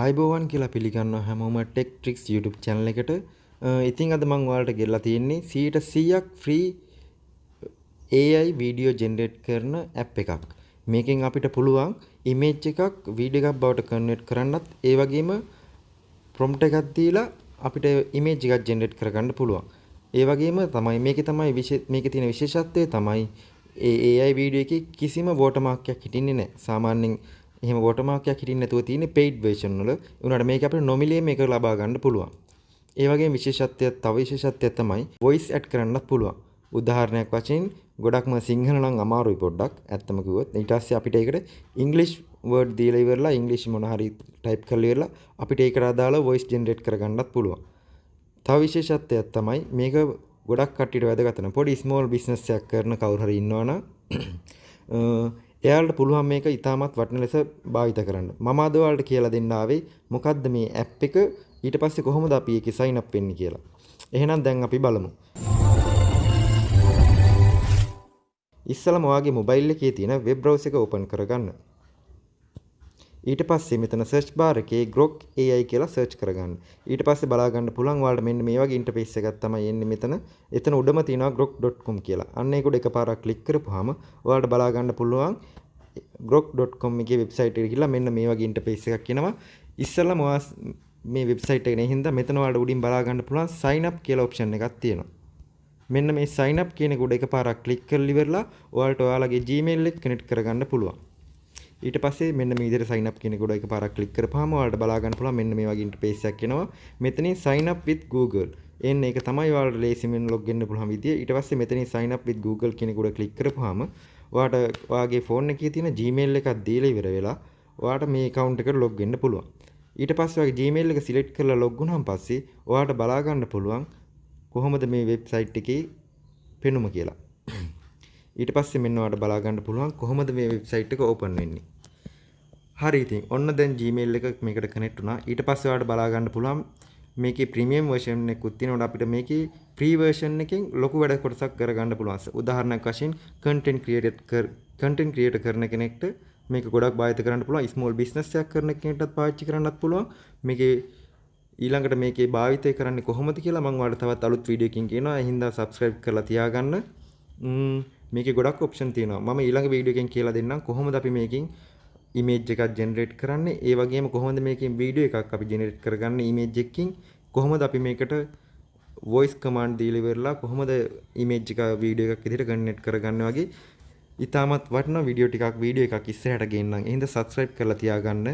ආයිබෝවන් කියලා පිළිගන්නවා හැමෝම ටෙක් ට්‍රික්ස් YouTube channel එකට. ඉතින් අද මම ඔයාලට ගෙල්ලා තියෙන්නේ 100%ක් free AI video generate කරන app එකක්. මේකෙන් අපිට පුළුවන් image එකක් video එකක් බවට convert කරන්නත් ඒ වගේම prompt එකක් දීලා අපිට image එකක් generate කරගන්න පුළුවන්. ඒ වගේම තමයි මේකේ තියෙන විශේෂත්වය තමයි AI video එකේ කිසිම watermark එකක් හිටින්නේ නැහැ. සාමාන්‍යයෙන් එහෙම watermark එකක් හිටින්නේ නැතුව තියෙන්නේ paid version වල. ඒ උනාට මේක අපිට නොමිලේ මේක ලබා ගන්න පුළුවන්. ඒ වගේම විශේෂත්වයක් තමයි voice add කරන්නත් පුළුවන්. උදාහරණයක් වශයෙන් ගොඩක්ම සිංහල නම් අමාරුයි පොඩ්ඩක් ඇත්තම කිව්වොත්. ඊට පස්සේ අපිට ඒකට English word දීලා ඉවරලා English මොන හරි type කරලා ඉවරලා අපිට ඒකට අදාළ voice generate කරගන්නත් පුළුවන්. තව විශේෂත්වයක් තමයි මේක ගොඩක් කට්ටියට වැදගත් වෙන පොඩි small business එකක් කරන කවුරු හරි ඉන්නවනම් එයාලට පුළුවන් මේක ඉතාමත් වටින ලෙස භාවිත කරන්න. මම අද ඔයාලට කියලා දෙන්න ආවේ මොකද්ද මේ app එක ඊට පස්සේ කොහොමද අපි ඒකේ sign up වෙන්නේ කියලා. එහෙනම් දැන් අපි බලමු. ඉස්සෙල්ලාම ඔයාගේ mobile එකේ තියෙන web browser එක open කරගන්න. ඊට පස්සේ මෙතන search bar එකේ grok AI කියලා search කරගන්න. ඊට පස්සේ බලා ගන්න පුළුවන් ඔයාලට මෙන්න මේ වගේ interface එකක් තමයි එන්නේ මෙතන. එතන උඩම තියෙනවා grok.com කියලා. අන්න ඒක උඩ එකපාරක් click කරපුවාම ඔයාලට බලා ගන්න පුළුවන් grok.com එකේ website එකට ගිහලා මෙන්න මේ වගේ interface එකක් එනවා. ඉස්සෙල්ලාම ඔයා මේ website එක නේ හින්දා මෙතන ඔයාලට උඩින් බලා ගන්න පුළුවන් sign up කියලා option එකක් තියෙනවා. මෙන්න මේ sign up කියන එක උඩ එකපාරක් click කරලා ඉවරලා ඔයාලට ඔයාලගේ Gmail එක connect කරගන්න පුළුවන්. ඊට පස්සේ මෙන්න මේ විදිහට sign up කියන එක උඩ එකපාරක් click කරපුවාම ඔයාලට බලා ගන්න පුළුවන් මෙන්න මේ වගේ interface එකක් එනවා. මෙතනින් sign up with Google. එන්න ඒක තමයි ඔයාලට ලේසියෙන් log වෙන්න පුළුවන් විදිය. ඊට පස්සේ මෙතනින් sign up with Google කියන එක උඩ click කරපුවාම ඔයාලට ඔයාගේ phone එකේ තියෙන Gmail එකක් දීලා ඉවර වෙලා ඔයාලට මේ account එකට log වෙන්න පුළුවන්. ඊට පස්සේ ඔයාගේ Gmail එක select කරලා log වුණාන් පස්සේ ඔයාලට බලා ගන්න පුළුවන් කොහොමද මේ website එකේ පෙනුම කියලා. ඊට පස්සේ මෙන්න ඔයාලට බලා ගන්න පුළුවන් කොහොමද මේ website එක open වෙන්නේ. හරි ඉතින් ඔන්න දැන් Gmail එක මේකට connect වුණා. ඊට පස්සේ ඔයාලට බලා ගන්න පුළුවන් මේකේ premium version එකකුත් තියෙනකොට අපිට මේකේ free version එකෙන් ලොකු වැඩ කොටසක් කරගන්න පුළුවන්. උදාහරණයක් වශයෙන් content creator කරන කෙනෙක්ට මේක ගොඩක් භාවිත කරන්න පුළුවන්. small business එකක් කරන කෙනෙක්ටත් පාවිච්චි කරන්නත් පුළුවන්. මේකේ ඊළඟට මේකේ භාවිතය කරන්නේ කොහොමද කියලා මම ඔයාලට තවත් අලුත් වීඩියෝ එකකින් කියනවා. ඒ හින්දා subscribe කරලා තියාගන්න. මේකේ ගොඩක් option තියෙනවා. මම ඊළඟ වීඩියෝ එකකින් කියලා දෙන්නම් කොහොමද අපි මේකෙන් image එකක් generate කරන්නේ. ඒ වගේම කොහොමද මේකෙන් වීඩියෝ එකක් අපි generate කරගන්නේ image එකකින්. කොහොමද අපි මේකට voice command දීලා ඉවරලා කොහොමද image එක වීඩියෝ එකක් විදිහට generate කරගන්නේ වගේ ඉතාමත් වටිනා වීඩියෝ එකක් ඉස්සරහට ගෙන්නන්න. එහෙනම් subscribe කරලා තියාගන්න.